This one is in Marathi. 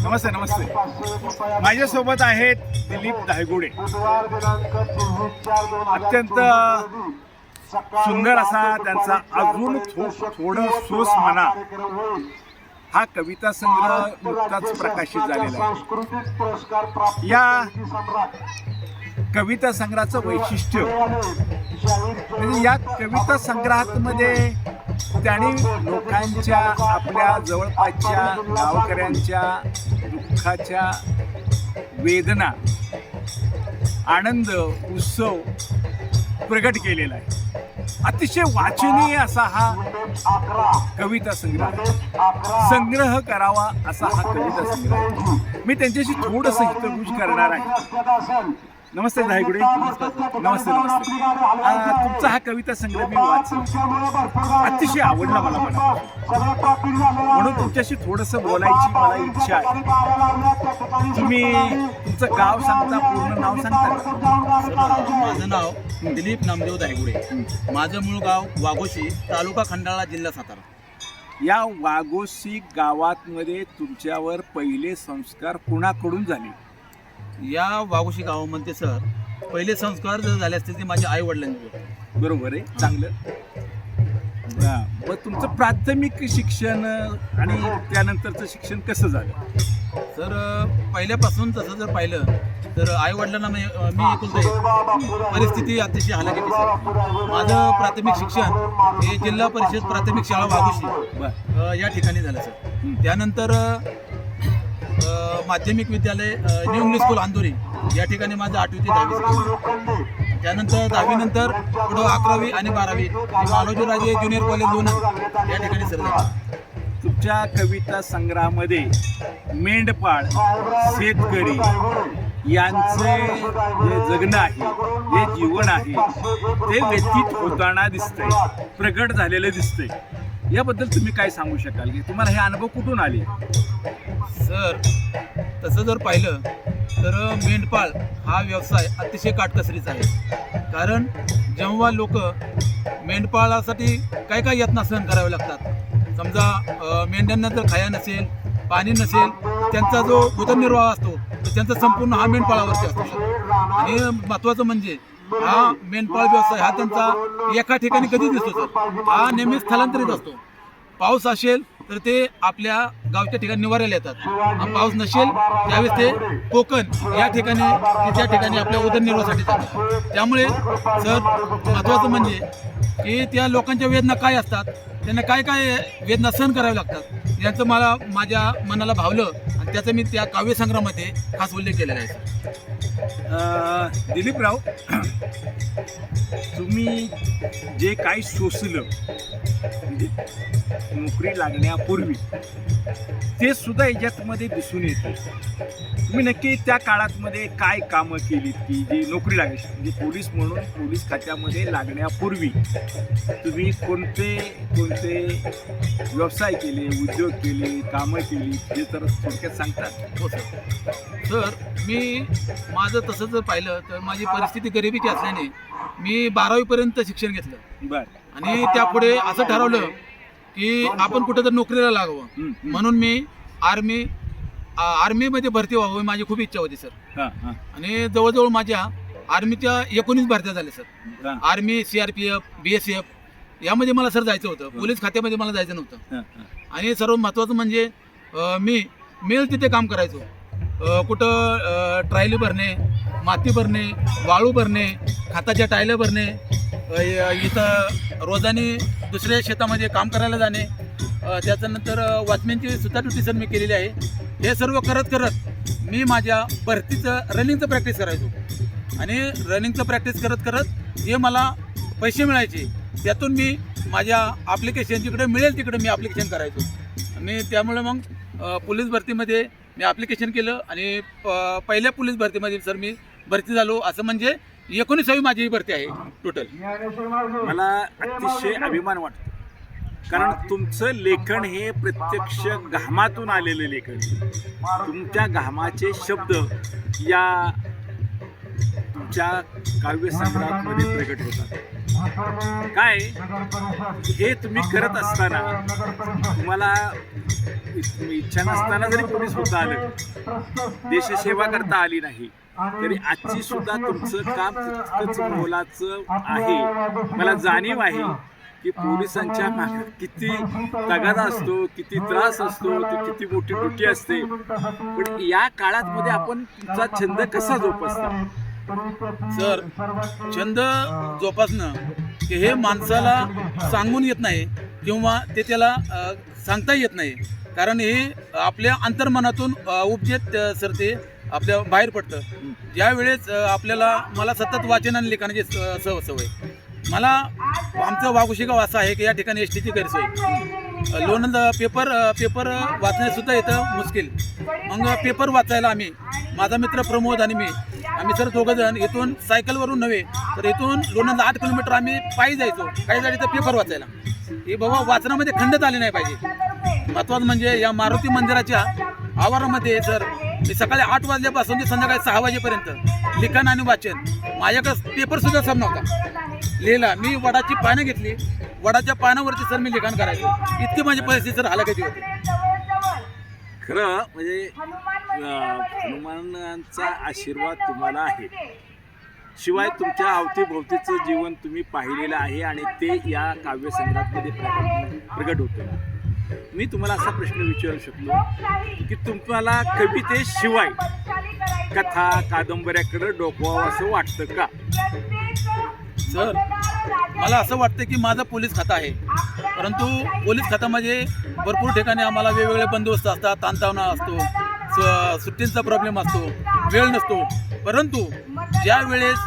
नमस्ते नमस्ते. माझ्यासोबत आहेत दिलीप धायगुडे. अत्यंत सुंदर असा त्यांचा अजून थोडं सोस म्हणा हा कविता संग्रह नुकताच प्रकाशित झालेला आहे. या कविता संग्रहाचं वैशिष्ट्य म्हणजे या कविता संग्रहामध्ये त्यांनी लोकांच्या आपल्या जवळपासच्या गावकऱ्यांच्या दुःखाच्या वेदना आनंद उत्सव प्रगट केलेला आहे. अतिशय वाचनीय असा हा कविता संग्रह करावा असा हा कविता संग्रह. मी त्यांच्याशी थोडंसं हितगुज करणार आहे. नमस्ते धायगुडे. नमस्ते नमस्ते. तुमचा हा कविता संग्रह मी वाचला, अतिशय आवडला मला म्हणून तुमच्याशी थोडंसं बोलायची मला इच्छा आहे. तुम्ही तुमचं गाव सांगता, पूर्ण नाव सांगता? माझं नाव दिलीप नामदेव धायगुडे. माझं मूळ गाव वाघोशी, तालुका खंडाळा, जिल्हा सातारा. या वाघोशी गावामध्ये तुमच्यावर पहिले संस्कार कुणाकडून झाले? या वाघोशी गावामध्ये सर पहिले संस्कार जर झाले असतील ते माझ्या आई वडिलांचे. बरोबर आहे, चांगलं. मग तुमचं प्राथमिक शिक्षण आणि त्यानंतरचं शिक्षण कसं झालं? सर पहिल्यापासून तसं जर पाहिलं तर आई वडिलांना मी एकुलता एक, परिस्थिती अतिशय हलाखीची सर. माझं प्राथमिक शिक्षण हे जिल्हा परिषद प्राथमिक शाळा वाघोशी या ठिकाणी झालं सर. त्यानंतर माध्यमिक विद्यालय न्यू इंग्लिश स्कूल अंधोरी या ठिकाणी माझं 8वी ते 10वी शिक्षण. त्यानंतर 10वी नंतर पुढं 11वी आणि 12वी मालोजीराजे ज्युनियर कॉलेज लोणंद या ठिकाणी सर झालं. तुमच्या कविता संग्रहामध्ये मेंढपाळ शेतकरी यांचे जे जगणं आहे, जे जीवन आहे ते व्यतीत होताना दिसतंय, प्रगट झालेलं दिसतंय. याबद्दल तुम्ही काय सांगू शकाल की तुम्हाला हे अनुभव कुठून आले? सर तसं जर पाहिलं तर मेंढपाळ हा व्यवसाय अतिशय काटकसरीचा आहे. कारण जेव्हा लोक मेंढपाळासाठी काय काय यातना सहन करावे लागतात. समजा मेंढ्यांना जर खाया नसेल, पाणी नसेल, त्यांचा जो उदरनिर्वाह असतो तर त्यांचा संपूर्ण हा मेंढपाळावरती असतो. आणि महत्त्वाचं म्हणजे हा मेंढपाळ व्यवसाय हा त्यांचा एका ठिकाणी कधीच नसतो सर. हा नेहमी स्थलांतरित असतो. पाऊस असेल तर ते आपल्या गावच्या ठिकाणी निवारायला येतात, आणि पाऊस नसेल त्यावेळेस ते कोकण या ठिकाणी त्या ठिकाणी आपल्या उदरनिर्वाहासाठी जातात. त्यामुळे सर महत्त्वाचं म्हणजे की त्या लोकांच्या वेदना काय असतात, त्यांना काय काय वेदना सहन कराव्या लागतात याचं मला माझ्या मनाला भावलं आणि त्याचा मी त्या काव्यसंग्रहामध्ये खास उल्लेख केलेला आहे सर. दिलीपराव, तुम्ही जे काही सोसलं म्हणजे नोकरी लागण्यापूर्वी ते सुद्धा याच्यामध्ये दिसून येते. तुम्ही नक्की त्या काळामध्ये काय कामं केलीत की जी नोकरी लागायची, म्हणजे पोलीस म्हणून पोलीस खात्यामध्ये लागण्यापूर्वी तुम्ही कोणते व्यवसाय केले, उद्योग केले, कामं केली हे तर थोडक्यात सांगतात? हो सर. सर मी माझं तसं जर पाहिलं तर माझी परिस्थिती गरिबीची असल्याने मी 12वीपर्यंत शिक्षण घेतलं. बरं. आणि त्यापुढे असं ठरवलं की आपण कुठं तर नोकरीला लागावं, म्हणून मी आर्मीमध्ये भरती व्हावं माझी खूप इच्छा होती सर. आणि जवळजवळ माझ्या आर्मीच्या 19 भरत्या झाल्या सर. आर्मी, CRPF, BSF यामध्ये मला सर जायचं होतं. पोलीस खात्यामध्ये मला जायचं नव्हतं. आणि सर्व महत्त्वाचं म्हणजे मी मिळेल तिथे काम करायचो. कुठं ट्रायली भरणे, माती भरणे, वाळू भरणे, खताच्या टायलं भरणे, इथं रोजाने दुसऱ्या शेतामध्ये काम करायला जाणे. त्याच्यानंतर वॉचमॅनची सुद्धा ड्युटी सर मी केलेली आहे. हे सर्व करत मी माझ्या भरतीचं रनिंगचं प्रॅक्टिस करायचो. आणि रनिंगचं प्रॅक्टिस करत हे मला पैसे मिळायचे. त्यातून मी माझ्या ॲप्लिकेशन जिकडे मिळेल तिकडे मी ॲप्लिकेशन करायचो. आणि त्यामुळे मग पोलीस भरतीमध्ये मी ॲप्लिकेशन केलं आणि पहिल्या पोलीस भरतीमध्ये सर मी भरती झालो. असं म्हणजे 19वी माझी भरती आहे टोटल. मला अतिशय अभिमान वाटतो, कारण तुमचं लेखन हे प्रत्यक्ष घामातून आलेलं लेखन. तुमच्या घामाचे शब्द या तुमच्या काव्यसंग्रहामध्ये प्रगट होतात. काय हे तुम्ही करत असताना तुम्हाला इच्छा नसताना जरी पोलीस होता आलं, देशसेवा करता आली नाही, तरी आजची सुद्धा तुमचं काम तितकंच मोलाचं आहे. मला जाणीव आहे की पोलिसांच्या मागे किती तगादा असतो, किती त्रास असतो, ती किती मोठी ड्युटी असते. पण या काळात आपण तुमचा छंद कसा जोपासता? सर, छंद जोपासणं की हे माणसाला सांगून येत नाही किंवा ते त्याला सांगता येत नाही, कारण हे आपल्या अंतर्मनातून उपजेत सर ते आपल्या बाहेर पडतं. ज्यावेळेस मला सतत वाचन आणि लिखाणाची सवय. मला आमचं वाघोशी गाव असं आहे की या ठिकाणी एस टीची गैरसोय. लोणंद पेपर वाचण्यासुद्धा येतं मुश्किल. मग पेपर वाचायला माझा मित्र प्रमोद आणि आम्ही सर दोघंजण इथून सायकलवरून नव्हे तर इथून लोणंद 8 किलोमीटर आम्ही पायी जायचो काही जाडी तर पेपर वाचायला. हे बाबा वाचनामध्ये खंडत आले नाही पाहिजे. महत्त्वाचं म्हणजे या मारुती मंदिराच्या आवारामध्ये सर मी सकाळी 8 वाजल्यापासून ते संध्याकाळी 6 वाजेपर्यंत लिखाण आणि वाचन. माझ्याकडे पेपरसुद्धा सर नव्हता लिहिला. मी वडाची पानं घेतली, वडाच्या पानावरती सर मी लिखाण करायचो. इतकी माझी परिस्थिती सर हालाकीची होती. खरं म्हणजे हनुमानांचा आशीर्वाद तुम्हाला आहे. शिवाय तुमच्या अवतीभोवतीचं जीवन तुम्ही पाहिलेलं आहे आणि ते या काव्यसंग्रहामध्ये प्रगट होतं. मी तुम्हाला असा प्रश्न विचारू शकतो की तुम्हाला कवितेशिवाय कथा कादंबऱ्याकडे डोकवावं असं वाटतं का? सर, मला असं वाटतं की माझं पोलीस खातं आहे, परंतु पोलीस खात्यामध्ये भरपूर ठिकाणी आम्हाला वेगवेगळे बंदोबस्त असतात, ताणतणाव असतो, सुट्टींचा प्रॉब्लेम असतो, वेळ नसतो. परंतु ज्या वेळेस